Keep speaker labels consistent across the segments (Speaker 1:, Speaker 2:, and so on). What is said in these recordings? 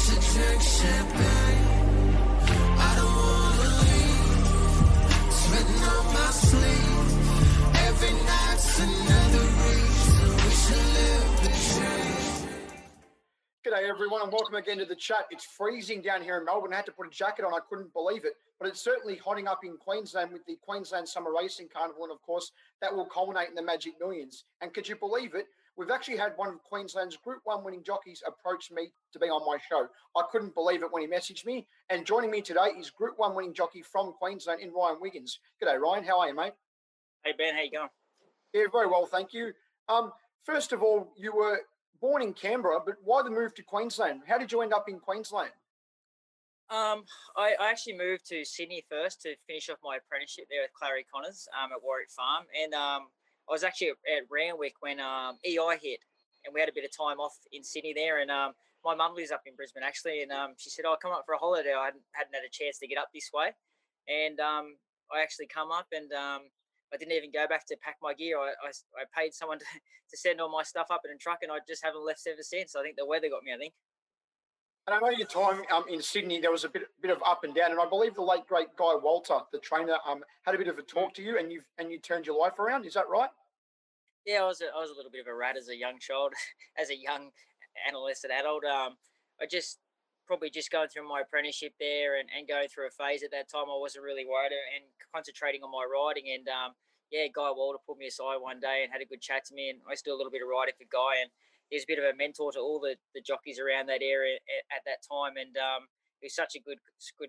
Speaker 1: should drink champagne. I don't wanna leave. Sweating on my sleeve. Every night's another reason we should live the dream.
Speaker 2: G'day everyone and welcome again to the chat. It's freezing down here in Melbourne. I had to put a jacket on. I couldn't believe it. But it's certainly hotting up in Queensland with the Queensland Summer Racing Carnival, and of course that will culminate in the Magic Millions. And could you believe it? We've actually had one of Queensland's Group 1 winning jockeys approach me to be on my show. I couldn't believe it when he messaged me. And joining me today is Group 1 winning jockey from Queensland in Ryan Wiggins. G'day Ryan, how are you, mate?
Speaker 3: Hey Ben, how you going?
Speaker 2: Yeah, very well, thank you. First of all, you were born in Canberra, but why the move to Queensland? How did you end up in Queensland?
Speaker 3: I actually moved to Sydney first to finish off my apprenticeship there with Clary Connors at Warwick Farm, and I was actually at Randwick when EI hit, and we had a bit of time off in Sydney there. And my mum lives up in Brisbane actually, and she said, "I'll come up for a holiday." I hadn't had a chance to get up this way, and I actually come up, and I didn't even go back to pack my gear. I paid someone to send all my stuff up in a truck, and I just haven't left ever since. I think the weather got me, I think.
Speaker 2: And I know your time in Sydney, there was a bit of up and down, and I believe the late great Guy Walter, the trainer, had a bit of a talk to you, and you turned your life around. Is that right?
Speaker 3: Yeah, I was a little bit of a rat as a young child, as a young adolescent adult. I just probably just going through my apprenticeship there and going through a phase at that time. I wasn't really worried and concentrating on my riding. And yeah, Guy Walter pulled me aside one day and had a good chat to me. And I used to do a little bit of riding for Guy, and he was a bit of a mentor to all the jockeys around that area at that time. And he was such a good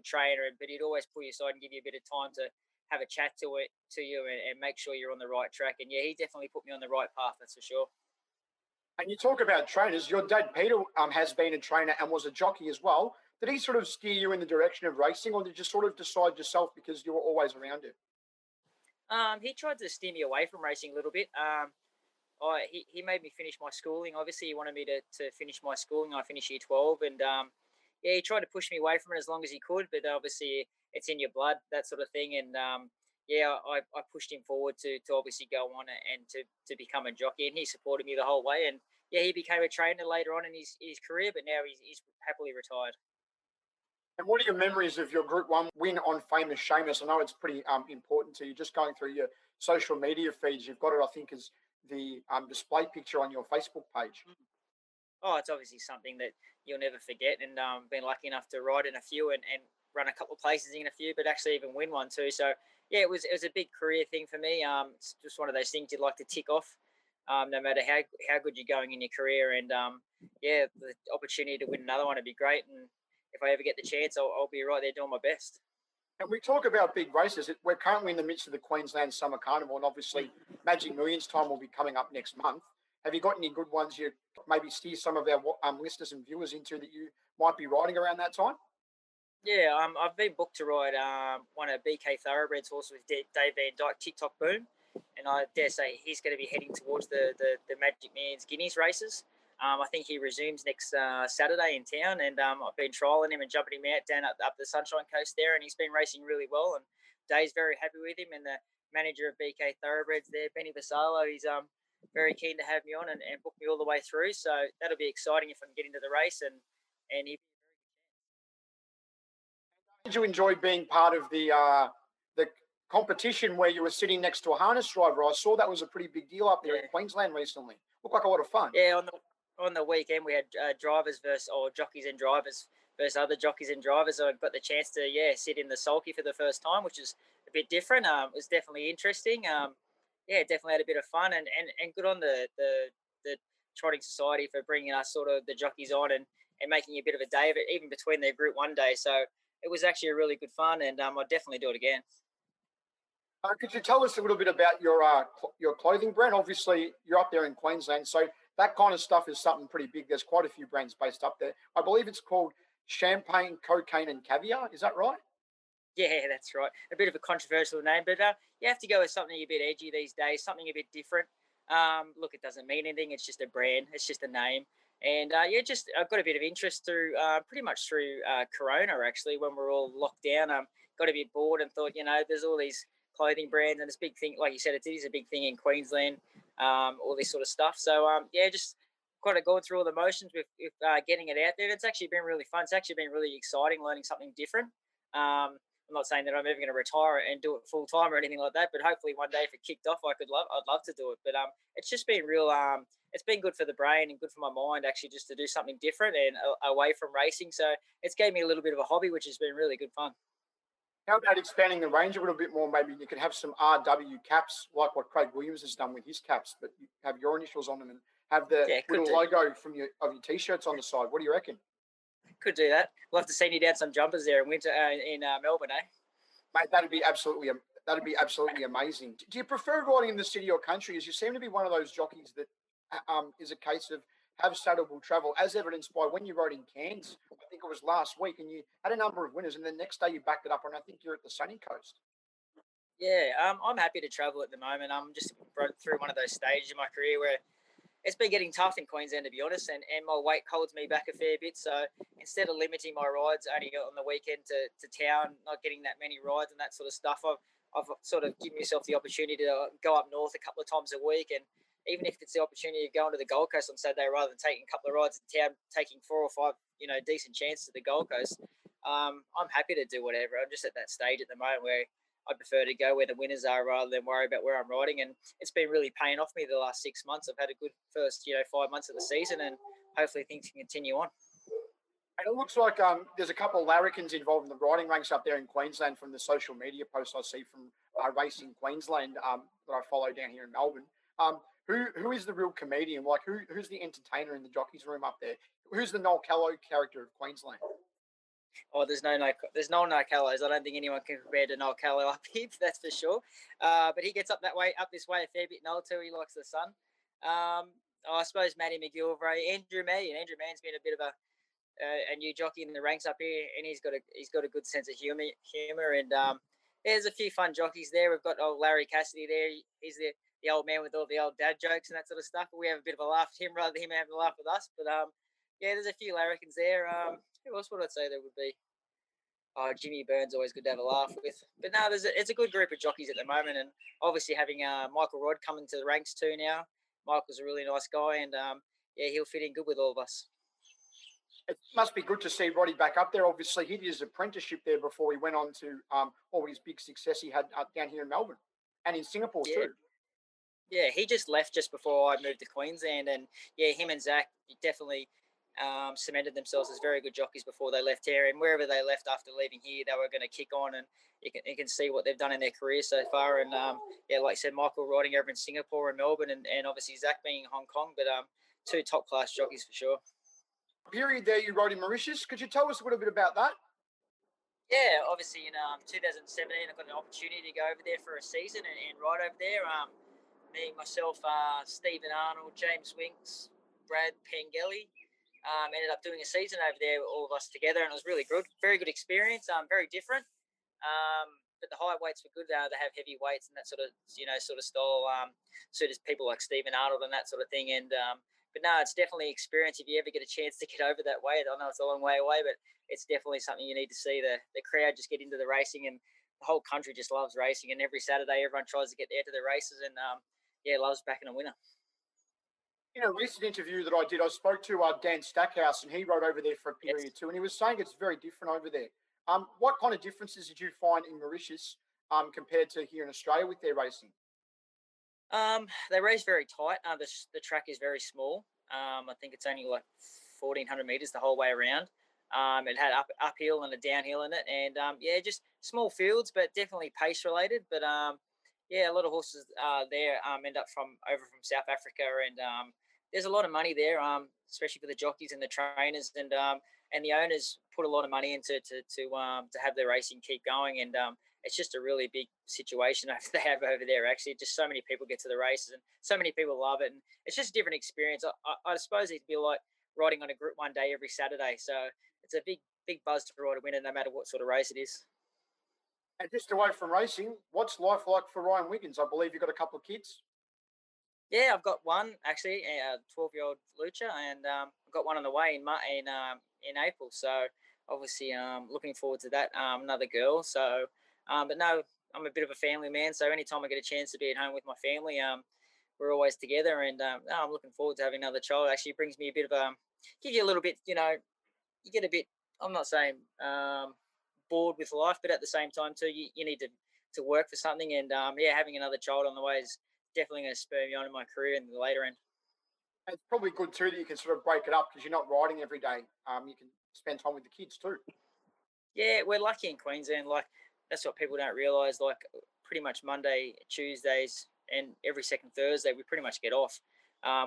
Speaker 3: trainer, but he'd always pull you aside and give you a bit of time to have a chat to you and make sure you're on the right track. And yeah, he definitely put me on the right path, that's for sure.
Speaker 2: And you talk about trainers. Your dad, Peter, has been a trainer and was a jockey as well. Did he sort of steer you in the direction of racing, or did you sort of decide yourself because you were always around him?
Speaker 3: He tried to steer me away from racing a little bit. He made me finish my schooling. Obviously, he wanted me to finish my schooling. I finished year 12, and yeah, he tried to push me away from it as long as he could. But obviously, it's in your blood, that sort of thing. And yeah, I pushed him forward to obviously go on and to become a jockey, and he supported me the whole way. And yeah, he became a trainer later on in his career, but now he's happily retired.
Speaker 2: And what are your memories of your Group 1 win on famous Seamus? I know it's pretty important to you. Just going through your social media feeds, you've got it, I think, as the display picture on your Facebook page.
Speaker 3: Oh, it's obviously something that you'll never forget, and been lucky enough to ride in a few and run a couple of places in a few, but actually even win one too. So yeah, it was a big career thing for me. It's just one of those things you'd like to tick off, no matter how good you're going in your career. And yeah, the opportunity to win another one would be great. And if I ever get the chance, I'll be right there doing my best.
Speaker 2: And we talk about big races. We're currently in the midst of the Queensland Summer Carnival, and obviously Magic Millions time will be coming up next month. Have you got any good ones you maybe steer some of our listeners and viewers into that you might be riding around that time?
Speaker 3: Yeah, I've been booked to ride one of BK Thoroughbreds horses with Dave Van Dyke, TikTok Boom, and I dare say he's going to be heading towards the Magic Millions Guineas races. I think he resumes next Saturday in town, and I've been trialling him and jumping him out down up the Sunshine Coast there, and he's been racing really well, and Dave's very happy with him, and the manager of BK Thoroughbreds there, Benny Vassallo, he's very keen to have me on and book me all the way through, so that'll be exciting if I can get into the race, and he.
Speaker 2: Did you enjoy being part of the competition where you were sitting next to a harness driver? I saw that was a pretty big deal up there in Queensland recently. Looked like a lot of fun.
Speaker 3: Yeah, on the weekend we had jockeys and drivers versus other jockeys and drivers. I got the chance to sit in the sulky for the first time, which is a bit different. It was definitely interesting. Yeah, definitely had a bit of fun, and good on the Trotting Society for bringing us sort of the jockeys on and making a bit of a day of it, even between their Group 1 day. So it was actually a really good fun, and I'll definitely do it again.
Speaker 2: Could you tell us a little bit about your clothing brand? Obviously, you're up there in Queensland, so that kind of stuff is something pretty big. There's quite a few brands based up there. I believe it's called Champagne, Cocaine, and Caviar. Is that right?
Speaker 3: Yeah, that's right. A bit of a controversial name, but you have to go with something a bit edgy these days, something a bit different. Look, it doesn't mean anything. It's just a brand. It's just a name. And I've got a bit of interest through pretty much through Corona, actually, when we're all locked down. Got a bit bored and thought, there's all these clothing brands, and it's a big thing. Like you said, it is a big thing in Queensland, all this sort of stuff. So, just kind of gone through all the motions with getting it out there. It's actually been really fun. It's actually been really exciting learning something different. I'm not saying that I'm ever going to retire and do it full time or anything like that, but hopefully one day if it kicked off, I'd love to do it. But it's just been real. It's been good for the brain and good for my mind actually just to do something different and away from racing. So it's gave me a little bit of a hobby, which has been really good fun.
Speaker 2: How about expanding the range a little bit more? Maybe you could have some RW caps, like what Craig Williams has done with his caps, but you have your initials on them and have the
Speaker 3: Yeah,
Speaker 2: little logo from your t-shirts on the side. What do you reckon?
Speaker 3: Could do that. We'll have to send you down some jumpers there in winter in Melbourne, eh?
Speaker 2: Mate, that'd be absolutely amazing. Do you prefer riding in the city or country? As you seem to be one of those jockeys that is a case of have saddleable travel, as evidenced by when you rode in Cairns. I think it was last week, and you had a number of winners, and the next day you backed it up, and I think you're at the sunny coast.
Speaker 3: Yeah, I'm happy to travel at the moment. I'm just through one of those stages in my career where it's been getting tough in Queensland, to be honest, and my weight holds me back a fair bit. So instead of limiting my rides only on the weekend to town, not getting that many rides and that sort of stuff, I've sort of given myself the opportunity to go up north a couple of times a week. And even if it's the opportunity of going to the Gold Coast on Saturday rather than taking a couple of rides in town, taking 4 or 5, decent chances to the Gold Coast, I'm happy to do whatever. I'm just at that stage at the moment where I prefer to go where the winners are rather than worry about where I'm riding. And it's been really paying off me the last 6 months. I've had a good first, 5 months of the season, and hopefully things can continue on.
Speaker 2: And it looks like there's a couple of larrikins involved in the riding ranks up there in Queensland from the social media posts I see from Racing Queensland that I follow down here in Melbourne. Who is the real comedian? Like who's the entertainer in the jockeys room up there? Who's the Noel Callow character of Queensland?
Speaker 3: Oh, there's no Callows. I don't think anyone can compare to Noel Callow up here, that's for sure. But he gets up this way a fair bit. Noel too. He likes the sun. I suppose Matty McGilvray, Andrew Mann's been a bit of a new jockey in the ranks up here, and he's got a good sense of humour. And there's a few fun jockeys there. We've got old Larry Cassidy there. He's the old man with all the old dad jokes and that sort of stuff. But we have a bit of a laugh at him rather than him having a laugh with us. But yeah, there's a few larrikins there. Who else would I say there would be? Oh, Jimmy Burns always good to have a laugh with. But no, it's a good group of jockeys at the moment, and obviously having Michael Rod coming to the ranks too now. Michael's a really nice guy, and yeah, he'll fit in good with all of us.
Speaker 2: It must be good to see Roddy back up there. Obviously, he did his apprenticeship there before he went on to all his big success he had down here in Melbourne and in Singapore too.
Speaker 3: Yeah, he just left just before I moved to Queensland, and yeah, him and Zach definitely cemented themselves as very good jockeys before they left here. And wherever they left after leaving here, they were going to kick on, and you can see what they've done in their career so far. And yeah, like I said, Michael riding over in Singapore and Melbourne, and obviously Zach being in Hong Kong, but two top class jockeys for sure.
Speaker 2: Period there you rode in Mauritius. Could you tell us a little bit about that?
Speaker 3: Yeah, obviously in 2017, I got an opportunity to go over there for a season and ride over there. Me, myself, Stephen Arnold, James Winks, Brad Pengelly, ended up doing a season over there, all of us together, and it was really good. Very good experience. Very different. But the high weights were good. They have heavy weights and that sort of style suited people like Stephen Arnold and that sort of thing. And but no, it's definitely experience. If you ever get a chance to get over that way, I know it's a long way away, but it's definitely something you need to see. The crowd just get into the racing, and the whole country just loves racing. And every Saturday, everyone tries to get there to the races, and yeah, loves backing a winner.
Speaker 2: In a recent interview that I did, I spoke to Dan Stackhouse, and he rode over there for a period too, and he was saying it's very different over there. What kind of differences did you find in Mauritius compared to here in Australia with their racing?
Speaker 3: They race very tight. The track is very small. I think it's only like 1,400 meters the whole way around. It had uphill and a downhill in it, and yeah, just small fields, but definitely pace related. But yeah, a lot of horses there end up from South Africa, and there's a lot of money there, especially for the jockeys and the trainers, and the owners put a lot of money into to have their racing keep going, and it's just a really big situation they have over there. Actually, just so many people get to the races, and so many people love it, and it's just a different experience. I suppose it'd be like riding on a Group 1 day every Saturday. So it's a big buzz to ride a winner, no matter what sort of race it is.
Speaker 2: And just away from racing, what's life like for Ryan Wiggins? I believe you've got a couple of kids.
Speaker 3: Yeah, I've got one actually, a 12-year-old Lucha, and I've got one on the way in April. So obviously, looking forward to that. Another girl. So, but no, I'm a bit of a family man. So anytime I get a chance to be at home with my family, we're always together, and no, I'm looking forward to having another child. Actually, it brings me a bit of give you a little bit, you know, you get a bit. I'm not saying bored with life, but at the same time too, you need to work for something, and yeah, having another child on the way is definitely going to spur me on in my career in the later end.
Speaker 2: It's probably good too that you can sort of break it up because you're not riding every day. You can spend time with the kids too.
Speaker 3: Yeah, we're lucky in Queensland. Like that's what people don't realise. Like pretty much Monday, Tuesdays, and every second Thursday, we pretty much get off.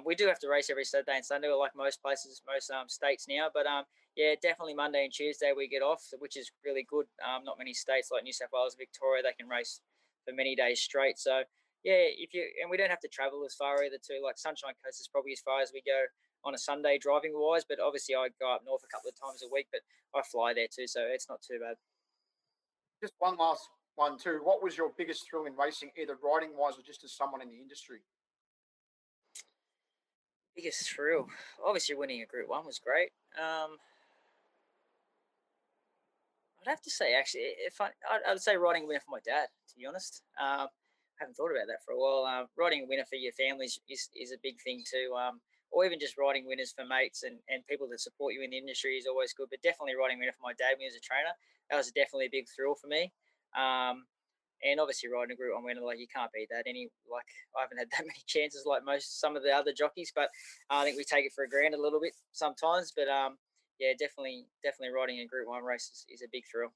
Speaker 3: We do have to race every Saturday and Sunday, like most places, most states now. But yeah, definitely Monday and Tuesday we get off, which is really good. Not many states like New South Wales, Victoria, they can race for many days straight. So yeah, if you and we don't have to travel as far either. Too like Sunshine Coast is probably as far as we go on a Sunday driving wise. But obviously I go up north a couple of times a week, but I fly there too, so it's not too bad.
Speaker 2: Just one last one too. What was your biggest thrill in racing, either riding wise or just as someone in the industry?
Speaker 3: Biggest thrill, obviously winning a Group One was great. I'd have to say actually, if I'd say riding a winner for my dad. To be honest, I haven't thought about that for a while. Riding a winner for your family is a big thing too. Or even just riding winners for mates and people that support you in the industry is always good. But definitely riding a winner for my dad when he was a trainer, that was definitely a big thrill for me. Um, and obviously riding a Group One winner, like you can't beat that. Like I haven't had that many chances like some of the other jockeys, but I think we take it for granted a little bit sometimes. But yeah, definitely riding a Group One race is a big thrill.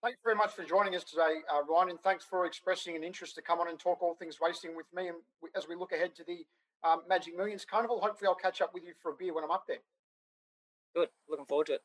Speaker 2: Thanks very much for joining us today, Ryan, and thanks for expressing an interest to come on and talk all things racing with me. And as we look ahead to the Magic Millions Carnival, hopefully I'll catch up with you for a beer when I'm up there.
Speaker 3: Good, looking forward to it.